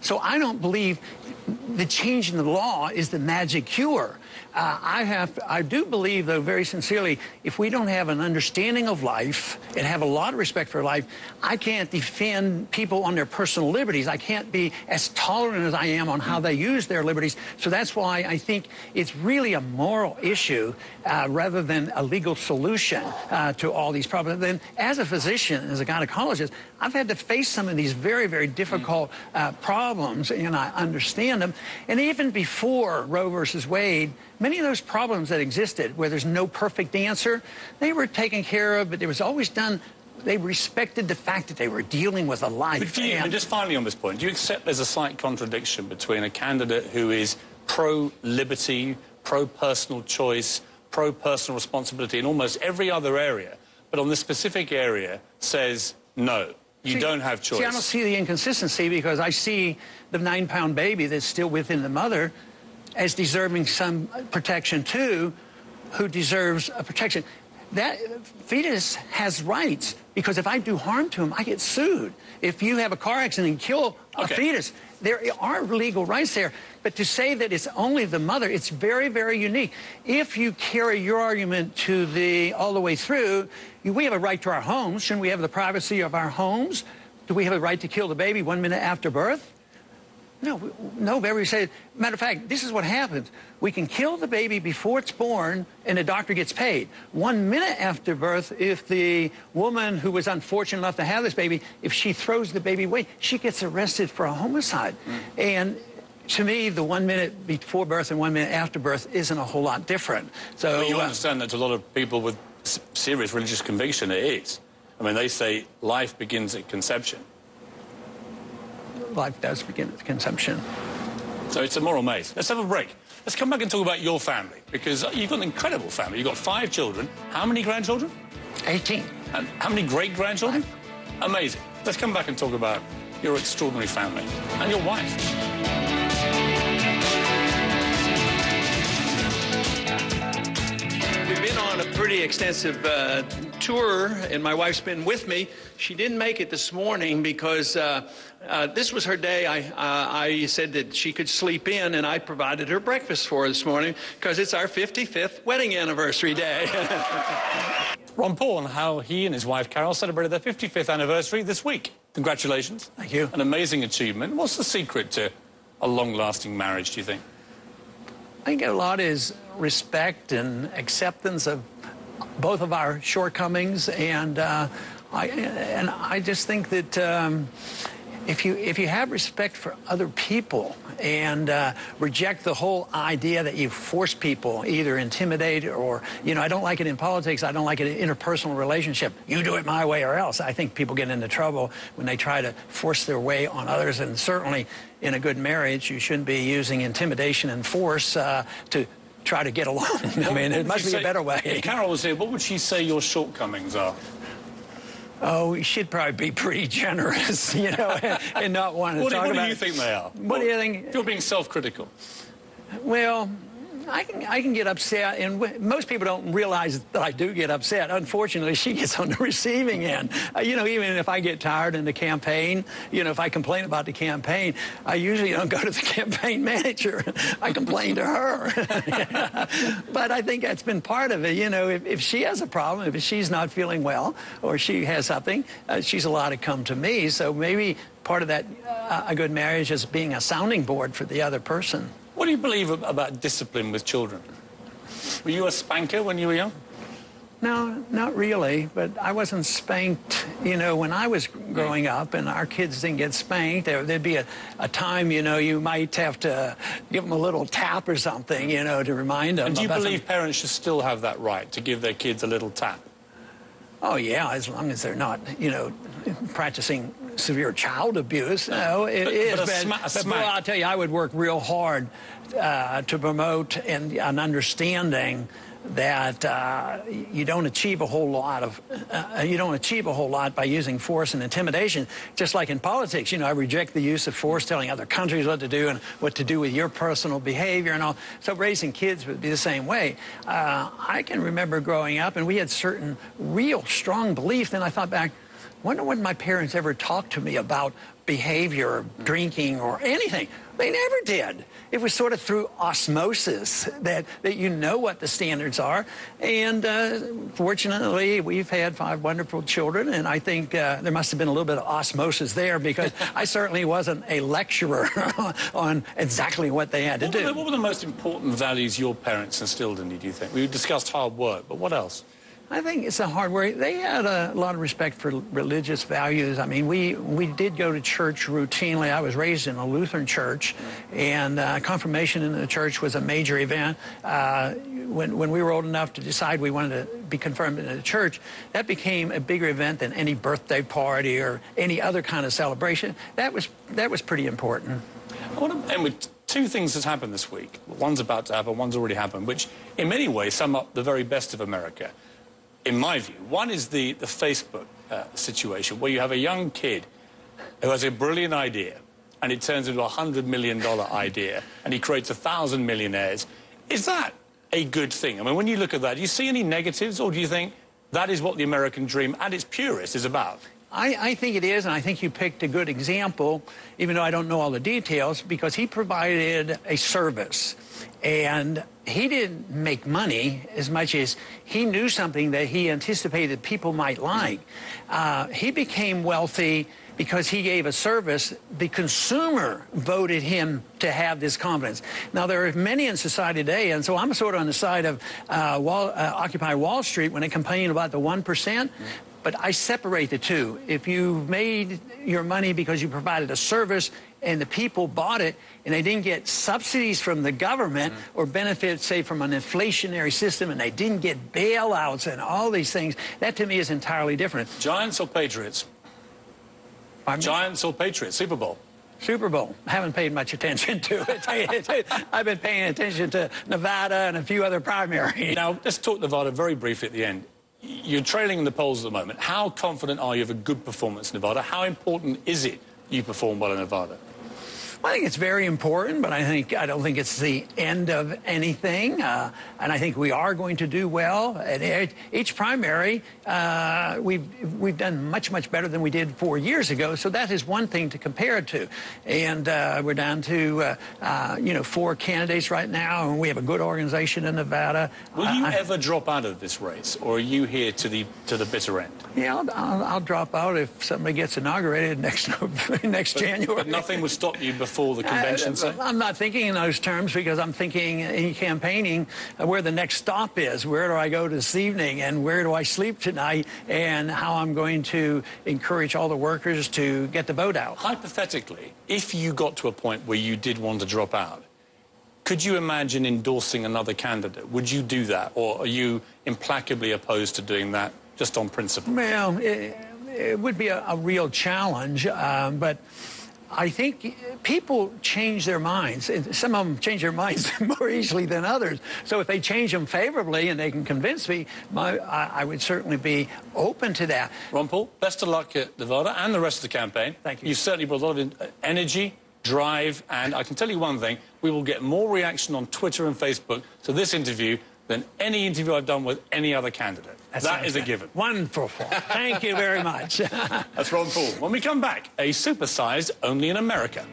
So I don't believe the change in the law is the magic cure. I do believe, though, very sincerely, if we don't have an understanding of life and have a lot of respect for life, I can't defend people on their personal liberties. I can't be as tolerant as I am on how they use their liberties. So that's why I think it's really a moral issue rather than a legal solution to all these problems. Then, as a physician, as a gynecologist, I've had to face some of these very, very difficult problems, and I understand them. And even before Roe versus Wade, many of those problems that existed, where there's no perfect answer, they were taken care of, but it was always done. They respected the fact that they were dealing with a life. But and just finally on this point, do you accept there's a slight contradiction between a candidate who is pro-liberty, pro-personal choice, pro-personal responsibility in almost every other area, but on this specific area says, no, you don't have choice? See, I don't see the inconsistency, because I see the 9-pound baby that's still within the mother as deserving some protection, too, who deserves a protection. That fetus has rights, because if I do harm to him, I get sued. If you have a car accident and kill a fetus, there are legal rights there. But to say that it's only the mother, it's very, very unique. If you carry your argument to all the way through, we have a right to our homes. Shouldn't we have the privacy of our homes? Do we have a right to kill the baby 1 minute after birth? No, everybody says, matter of fact, this is what happens. We can kill the baby before it's born and the doctor gets paid. 1 minute after birth, if the woman who was unfortunate enough to have this baby, if she throws the baby away, she gets arrested for a homicide. And to me, the 1 minute before birth and 1 minute after birth isn't a whole lot different. So you understand that to a lot of people with serious religious conviction, it is. I mean, they say life begins at conception. Life does begin at conception. So it's a moral maze. Let's have a break. Let's come back and talk about your family, because you've got an incredible family. You've got 5 children. How many grandchildren? 18. And how many great-grandchildren? 5. Amazing. Let's come back and talk about your extraordinary family and your wife. We've been on a pretty extensive tour, and my wife's been with me. She didn't make it this morning because this was her day. I said that she could sleep in, and I provided her breakfast for her this morning because it's our 55th wedding anniversary day. Ron Paul, and how he and his wife Carol celebrated their 55th anniversary this week. Congratulations. Thank you. An amazing achievement. What's the secret to a long-lasting marriage, do you think? I think a lot is respect and acceptance of both of our shortcomings, and I just think that if you have respect for other people and reject the whole idea that you force people, either intimidate or, I don't like it in politics, I don't like it in interpersonal relationship. You do it my way or else. I think people get into trouble when they try to force their way on others, and certainly in a good marriage, you shouldn't be using intimidation and force to try to get along. I mean, it must be a better way. If Carol was here, what would she say your shortcomings are? Oh, we should probably be pretty generous, and not want to talk about it. What do you think they are? What do you think? If you're being self-critical. Well, I can get upset, and most people don't realize that I do get upset. Unfortunately, she gets on the receiving end. Even if I get tired in the campaign, if I complain about the campaign, I usually don't go to the campaign manager. I complain to her. But I think that's been part of it. If she has a problem, if she's not feeling well, or she has something, she's allowed to come to me. So maybe part of that, a good marriage is being a sounding board for the other person. What do you believe about discipline with children? Were you a spanker when you were young? No, not really, but I wasn't spanked, when I was growing up, and our kids didn't get spanked. There'd be a time, you might have to give them a little tap or something, to remind them. And do you believe parents should still have that right to give their kids a little tap? Oh, yeah, as long as they're not, practicing severe child abuse. No, it is. But I'll tell you, I would work real hard to promote an understanding that you don't achieve a whole lot by using force and intimidation. Just like in politics, I reject the use of force, telling other countries what to do and what to do with your personal behavior and all. So raising kids would be the same way. I can remember growing up, and we had certain real strong beliefs. Then I thought back, wonder when my parents ever talked to me about behavior, drinking or anything. They never did. It was sort of through osmosis that you know what the standards are. And fortunately, we've had 5 wonderful children, and I think there must have been a little bit of osmosis there, because I certainly wasn't a lecturer on exactly what they had to do. What were the most important values your parents instilled in you, do you think? We discussed hard work, but what else? I think it's a hard work. They had a lot of respect for religious values. I mean, we did go to church routinely. I was raised in a Lutheran church, and confirmation in the church was a major event. When we were old enough to decide we wanted to be confirmed in the church, that became a bigger event than any birthday party or any other kind of celebration. That was pretty important. I want to end with 2 things that's happened this week. One's about to happen, one's already happened, which in many ways sum up the very best of America, in my view. One is the Facebook situation, where you have a young kid who has a brilliant idea, and it turns into $100 million idea, and he creates 1,000 millionaires. Is that a good thing? I mean, when you look at that, do you see any negatives, or do you think that is what the American dream at its purest is about? I think it is, and I think you picked a good example, even though I don't know all the details, because he provided a service. And he didn't make money as much as he knew something that he anticipated people might like. He became wealthy because he gave a service. The consumer voted him to have this confidence. Now, there are many in society today, and so I'm sort of on the side of Occupy Wall Street when they complain about the 1%. But I separate the two. If you made your money because you provided a service and the people bought it and they didn't get subsidies from the government or benefits, say, from an inflationary system, and they didn't get bailouts and all these things, that to me is entirely different. Giants or Patriots? Giants or Patriots? Super Bowl? Super Bowl. I haven't paid much attention to it. I've been paying attention to Nevada and a few other primaries. Now, let's talk Nevada very briefly at the end. You're trailing in the polls at the moment. How confident are you of a good performance in Nevada? How important is it you perform well in Nevada? Well, I think it's very important, but I don't think it's the end of anything. And I think we are going to do well. At each primary, we've done much, much better than we did 4 years ago. So that is one thing to compare it to. And we're down to, 4 candidates right now, and we have a good organization in Nevada. Will you ever drop out of this race, or are you here to the bitter end? Yeah, I'll drop out if somebody gets inaugurated next January. But nothing would stop you before the convention, say? I'm not thinking in those terms, because I'm thinking in campaigning where the next stop is. Where do I go this evening, and where do I sleep tonight, and how I'm going to encourage all the workers to get the vote out. Hypothetically, if you got to a point where you did want to drop out, could you imagine endorsing another candidate? Would you do that, or are you implacably opposed to doing that just on principle? Well, it would be a real challenge, but I think people change their minds. Some of them change their minds more easily than others. So if they change them favorably and they can convince me, I would certainly be open to that. Ron Paul, best of luck at Nevada and the rest of the campaign. Thank you. You've certainly brought a lot of energy, drive, and I can tell you one thing, we will get more reaction on Twitter and Facebook to this interview than any interview I've done with any other candidate. That is a given. Wonderful. Thank you very much. That's Ron Paul. When we come back, a supersized only in America.